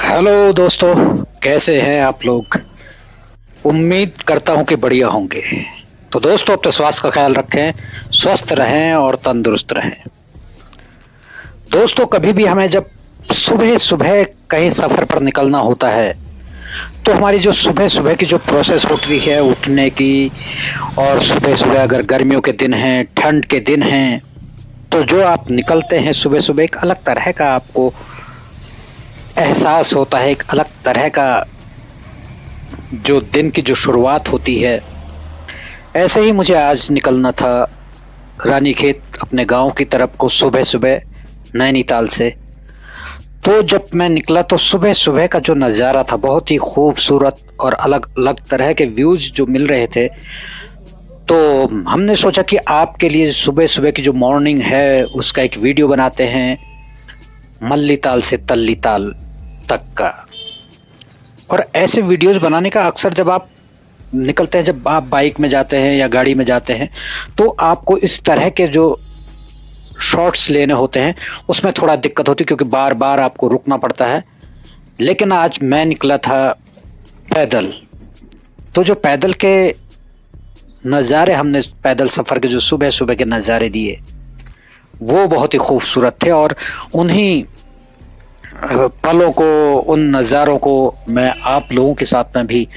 Hello दोस्तों, कैसे हैं आप लोग। उम्मीद करता हूं कि बढ़िया होंगे। तो दोस्तों, अपने स्वास्थ्य का ख्याल रखें, स्वस्थ रहें और तंदुरुस्त रहें। दोस्तों, कभी भी हमें जब सुबह सुबह कहीं सफर पर निकलना होता है तो हमारी जो सुबह सुबह की जो प्रोसेस होती है उठने की, और सुबह सुबह अगर गर्मियों के दिन हैं, ठंड के दिन हैं, तो जो आप निकलते हैं सुबह सुबह, एक अलग तरह का आपको एहसास होता है, एक अलग तरह का जो दिन की जो शुरुआत होती है। ऐसे ही मुझे आज निकलना था रानीखेत अपने गांव की तरफ को सुबह सुबह नैनीताल से। तो जब मैं निकला तो सुबह सुबह का जो नज़ारा था बहुत ही खूबसूरत और अलग अलग तरह के व्यूज जो मिल रहे थे। तो हमने सोचा कि आपके लिए सुबह सुबह की जो मॉर्निंग है उसका एक वीडियो बनाते हैं, मल्लीताल से तल्लीताल तक का। और ऐसे वीडियोस बनाने का अक्सर जब आप निकलते हैं, जब आप बाइक में जाते हैं या गाड़ी में जाते हैं, तो आपको इस तरह के जो शॉट्स लेने होते हैं उसमें थोड़ा दिक्कत होती है, क्योंकि बार बार आपको रुकना पड़ता है। लेकिन आज मैं निकला था पैदल, तो जो पैदल के नज़ारे हमने पैदल सफ़र के जो सुबह सुबह के नज़ारे दिए वो बहुत ही खूबसूरत थे। और उन्हीं पलों को, उन नज़ारों को मैं आप लोगों के साथ में भी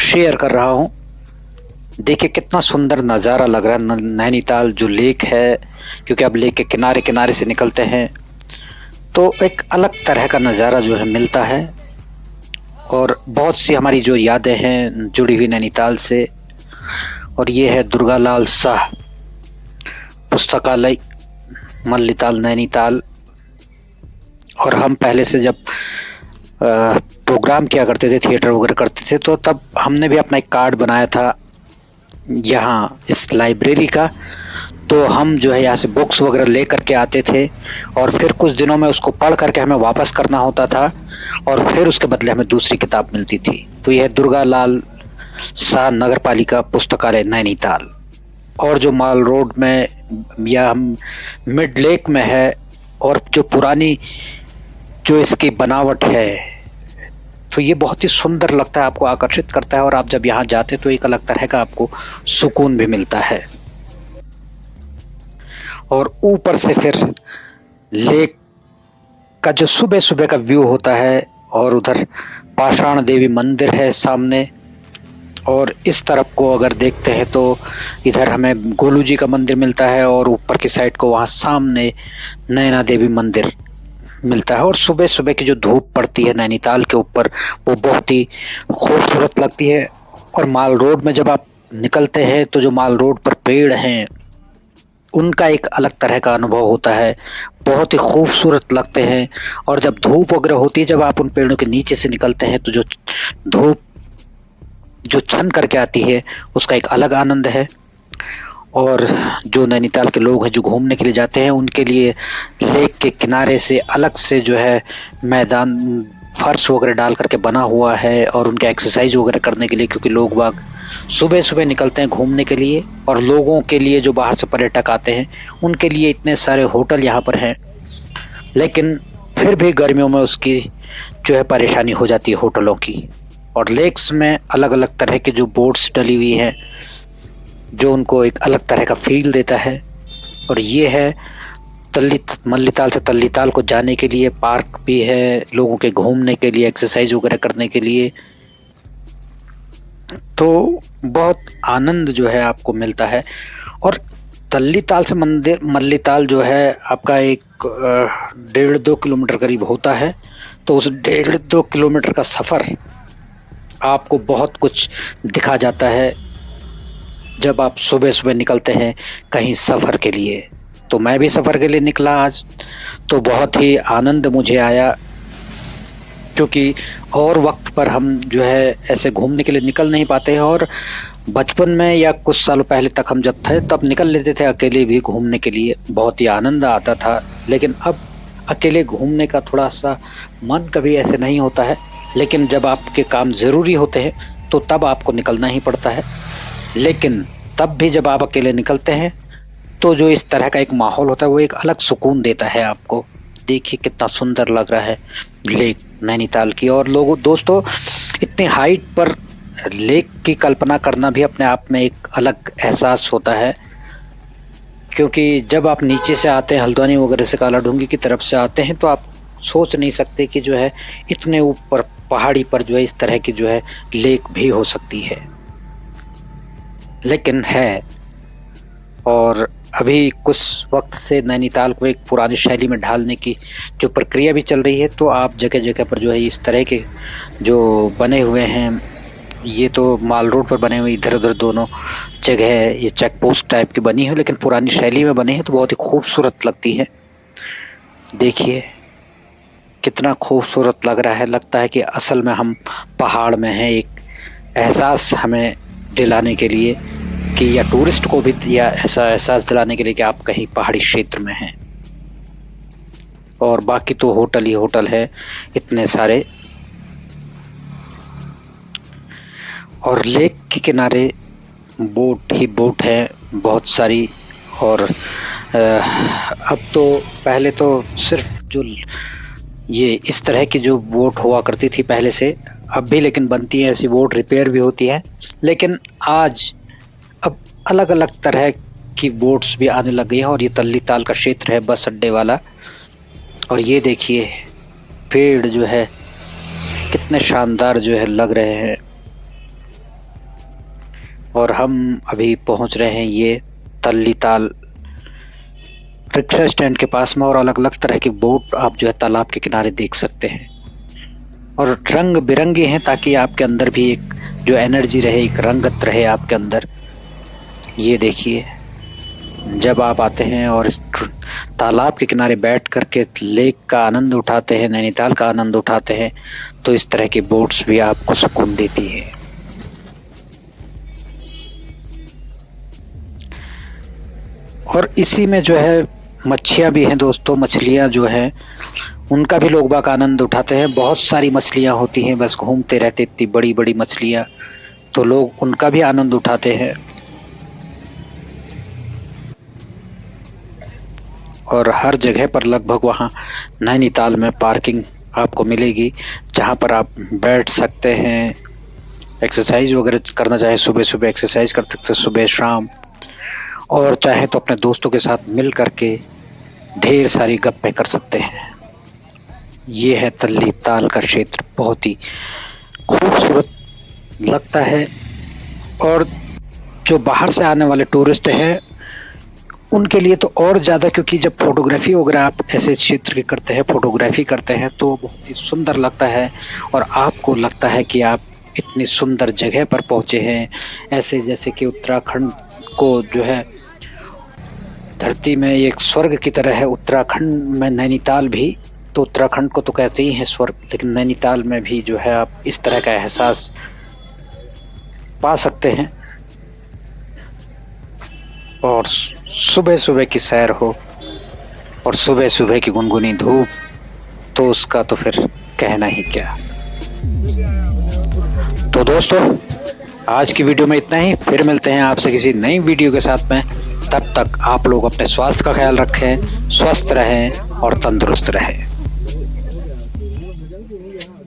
शेयर कर रहा हूँ। देखिए कितना सुंदर नज़ारा लग रहा है। नैनीताल जो लेक है, क्योंकि अब लेक के किनारे किनारे से निकलते हैं तो एक अलग तरह का नज़ारा जो है मिलता है। और बहुत सी हमारी जो यादें हैं जुड़ी हुई नैनीताल से। और ये है दुर्गालाल शाह पुस्तकालय, मल्लीताल, नैनीताल। और हम पहले से जब प्रोग्राम किया करते थे, थिएटर वगैरह करते थे, तो तब हमने भी अपना एक कार्ड बनाया था यहाँ इस लाइब्रेरी का। तो हम जो है यहाँ से बुक्स वगैरह ले करके आते थे और फिर कुछ दिनों में उसको पढ़ करके हमें वापस करना होता था, और फिर उसके बदले हमें दूसरी किताब मिलती थी। तो यह दुर्गालाल शाह नगर पालिका पुस्तकालय नैनीताल, और जो माल रोड में या मिड लेक में है, और जो पुरानी जो इसकी बनावट है, तो ये बहुत ही सुंदर लगता है, आपको आकर्षित करता है। और आप जब यहाँ जाते तो एक अलग तरह का आपको सुकून भी मिलता है। और ऊपर से फिर लेक का जो सुबह सुबह का व्यू होता है, और उधर पाषाण देवी मंदिर है सामने, और इस तरफ को अगर देखते हैं तो इधर हमें गोलू जी का मंदिर मिलता है, और ऊपर की साइड को वहाँ सामने नैना देवी मंदिर मिलता है। और सुबह सुबह की जो धूप पड़ती है नैनीताल के ऊपर वो बहुत ही खूबसूरत लगती है। और माल रोड में जब आप निकलते हैं तो जो माल रोड पर पेड़ हैं उनका एक अलग तरह का अनुभव होता है, बहुत ही खूबसूरत लगते हैं। और जब धूप वगैरह होती है, जब आप उन पेड़ों के नीचे से निकलते हैं, तो जो धूप जो छन करके आती है उसका एक अलग आनंद है। और जो नैनीताल के लोग हैं जो घूमने के लिए जाते हैं, उनके लिए लेक के किनारे से अलग से जो है मैदान, फर्श वगैरह डाल करके बना हुआ है, और उनके एक्सरसाइज वगैरह करने के लिए, क्योंकि लोग बाग सुबह सुबह निकलते हैं घूमने के लिए। और लोगों के लिए जो बाहर से पर्यटक आते हैं उनके लिए इतने सारे होटल यहाँ पर हैं, लेकिन फिर भी गर्मियों में उसकी जो है परेशानी हो जाती है होटलों की। और लेक्स में अलग अलग तरह के जो बोट्स डली हुई हैं जो उनको एक अलग तरह का फील देता है। और ये है मल्लीताल से तल्लीताल को जाने के लिए पार्क भी है, लोगों के घूमने के लिए, एक्सरसाइज वगैरह करने के लिए। तो बहुत आनंद जो है आपको मिलता है। और तल्लीताल से मल्लीताल जो है आपका एक 1.5-2 किलोमीटर करीब होता है। तो उस 1.5-2 किलोमीटर का सफ़र आपको बहुत कुछ दिखा जाता है जब आप सुबह सुबह निकलते हैं कहीं सफ़र के लिए। तो मैं भी सफ़र के लिए निकला आज, तो बहुत ही आनंद मुझे आया, क्योंकि और वक्त पर हम जो है ऐसे घूमने के लिए निकल नहीं पाते हैं। और बचपन में या कुछ सालों पहले तक हम जब थे तब निकल लेते थे अकेले भी घूमने के लिए, बहुत ही आनंद आता था। लेकिन अब अकेले घूमने का थोड़ा सा मन कभी ऐसे नहीं होता है, लेकिन जब आपके काम ज़रूरी होते हैं तो तब आपको निकलना ही पड़ता है। लेकिन तब भी जब आप अकेले निकलते हैं तो जो इस तरह का एक माहौल होता है वो एक अलग सुकून देता है आपको। देखिए कितना सुंदर लग रहा है लेक नैनीताल की। और लोगों दोस्तों, इतनी हाइट पर लेक की कल्पना करना भी अपने आप में एक अलग एहसास होता है, क्योंकि जब आप नीचे से आते हैं, हल्द्वानी वगैरह से काला ढूंगी की तरफ से आते हैं, तो आप सोच नहीं सकते कि जो है इतने ऊपर पहाड़ी पर जो है इस तरह की जो है लेक भी हो सकती है, लेकिन है। और अभी कुछ वक्त से नैनीताल को एक पुरानी शैली में ढालने की जो प्रक्रिया भी चल रही है, तो आप जगह जगह पर जो है इस तरह के जो बने हुए हैं, ये तो माल रोड पर बने हुए, इधर उधर दोनों जगह है, ये चेक पोस्ट टाइप की बनी है, लेकिन पुरानी शैली में बने हैं, तो बहुत ही खूबसूरत लगती है। देखिए कितना खूबसूरत लग रहा है, लगता है कि असल में हम पहाड़ में हैं। एक एहसास हमें दिलाने के लिए कि या टूरिस्ट को भी या ऐसा एहसास दिलाने के लिए कि आप कहीं पहाड़ी क्षेत्र में हैं। और बाकी तो होटल ही होटल है, इतने सारे। और लेक के किनारे बोट ही बोट है बहुत सारी। और अब तो पहले तो सिर्फ जो ये इस तरह की जो बोट हुआ करती थी पहले से, अब भी लेकिन बनती है ऐसी बोट, रिपेयर भी होती है, लेकिन आज अब अलग अलग तरह की बोट्स भी आने लग गई हैं। और ये तल्ली ताल का क्षेत्र है बस अड्डे वाला। और ये देखिए पेड़ जो है कितने शानदार जो है लग रहे हैं। और हम अभी पहुंच रहे हैं ये तल्ली ताल रिक्शा स्टैंड के पास में। और अलग अलग तरह की बोट आप जो है तालाब के किनारे देख सकते हैं, और रंग बिरंगे हैं, ताकि आपके अंदर भी एक जो एनर्जी रहे, एक रंगत रहे आपके अंदर। ये देखिए जब आप आते हैं और इस तालाब के किनारे बैठ करके लेक का आनंद उठाते हैं, नैनीताल का आनंद उठाते हैं, तो इस तरह की बोट्स भी आपको सुकून देती है। और इसी में जो है मच्छियाँ भी हैं दोस्तों। मछलियाँ जो हैं उनका भी लोग बाग आनंद उठाते हैं। बहुत सारी मछलियाँ होती हैं, बस घूमते रहते, इतनी बड़ी बड़ी मछलियाँ, तो लोग उनका भी आनंद उठाते हैं। और हर जगह पर लगभग वहाँ नैनीताल में पार्किंग आपको मिलेगी, जहाँ पर आप बैठ सकते हैं, एक्सरसाइज वगैरह करना चाहे सुबह सुबह एक्सरसाइज कर सकते हैं, सुबह शाम, और चाहे तो अपने दोस्तों के साथ मिल करके ढेर सारी गप्पें कर सकते हैं। ये है तल्ली ताल का क्षेत्र, बहुत ही खूबसूरत लगता है। और जो बाहर से आने वाले टूरिस्ट हैं उनके लिए तो और ज़्यादा, क्योंकि जब फोटोग्राफी वगैरह आप ऐसे क्षेत्र की करते हैं, फोटोग्राफी करते हैं, तो बहुत ही सुंदर लगता है। और आपको लगता है कि आप इतनी सुंदर जगह पर पहुँचे हैं, ऐसे जैसे कि उत्तराखंड को जो है धरती में एक स्वर्ग की तरह है। उत्तराखंड में नैनीताल भी, तो उत्तराखंड को तो कहते ही हैं स्वर्ग, लेकिन नैनीताल में भी जो है आप इस तरह का एहसास पा सकते हैं। और सुबह सुबह की सैर हो और सुबह सुबह की गुनगुनी धूप, तो उसका तो फिर कहना ही क्या। तो दोस्तों आज की वीडियो में इतना ही, फिर मिलते हैं आपसे किसी नई वीडियो के साथ में। तब तक आप लोग अपने स्वास्थ्य का ख्याल रखें, स्वस्थ रहें और तंदुरुस्त रहें।